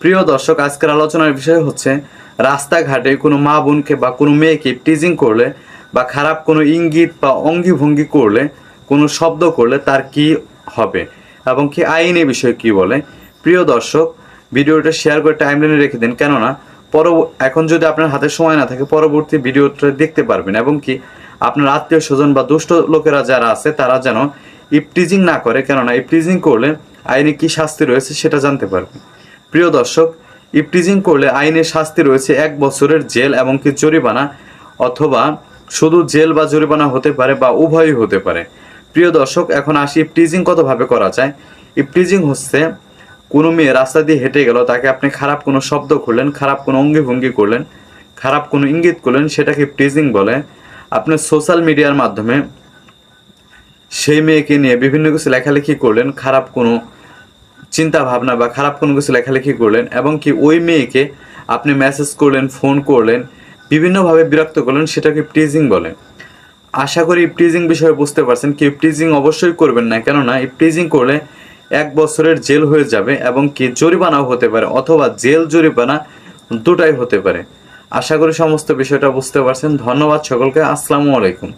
প্রিয় দর্শক, আজকের আলোচনার বিষয় হচ্ছে রাস্তাঘাটে কোনো মা বোনকে বা কোনো মেয়েকে টিজিং করলে বা খারাপ কোনো ইঙ্গিত বা অঙ্গিভঙ্গি করলে, কোনো শব্দ করলে তার কি হবে এবং কি আইন এ বিষয়ে কি বলে। প্রিয় দর্শক, ভিডিওটা শেয়ার করে টাইমলাইনে রেখে দিন, কেননা এখন যদি আপনার হাতে সময় না থাকে পরবর্তী ভিডিওটা দেখতে পারবেন এবং কি আপনার আত্মীয় স্বজন বা দুষ্ট লোকেরা যারা আছে তারা যেন ইপটিজিং না করে, কেননা ইপটিজিং করলে আইনে কি শাস্তি রয়েছে সেটা জানতে পারবেন। প্রিয় দর্শক, ইপটিজিং করলে আইনে শাস্তি রয়েছে 1 বছরের জেল এবং কি জরিমানা, অথবা শুধু জেল বা জরিমানা হতে পারে বা উভয়ই হতে পারে। প্রিয় দর্শক, এখন আসি ইপটিজিং কতভাবে করা যায়। ইপটিজিং হচ্ছে কোনো মেয়ে রাস্তা দিয়ে হেঁটে গেল, তাকে আপনি খারাপ কোনো শব্দ করলেন, খারাপ কোনো অঙ্গিভঙ্গি করলেন, খারাপ কোনো ইঙ্গিত করলেন, সেটাকে ইপটিজিং বলে। আপনি সোশ্যাল মিডিয়ার মাধ্যমে সেই মেয়েকে নিয়ে বিভিন্ন কিছু লেখালেখি করলেন, খারাপ কোনো চিন্তা ভাবনা বা খারাপ কোনো কিছু লেখালেখি করলেন এবং কি ওই মেয়েকে আপনি মেসেজ করলেন, ফোন করলেন, বিভিন্নভাবে বিরক্ত করলেন, সেটাকে ইপটিজিং বলে। আশা করি ইপটিজিং বিষয়ে বুঝতে পারছেন। কি ইপটিজিং অবশ্যই করবেন না, কেননা ইপটিজিং করলে 1 বছরের জেল হয়ে যাবে এবং কি জরিমানাও হতে পারে, অথবা জেল জরিমানা দুটাই হতে পারে। আশা করি সমস্ত বিষয়টা বুঝতে পারছেন। ধন্যবাদ সকলকে। আসসালামু আলাইকুম।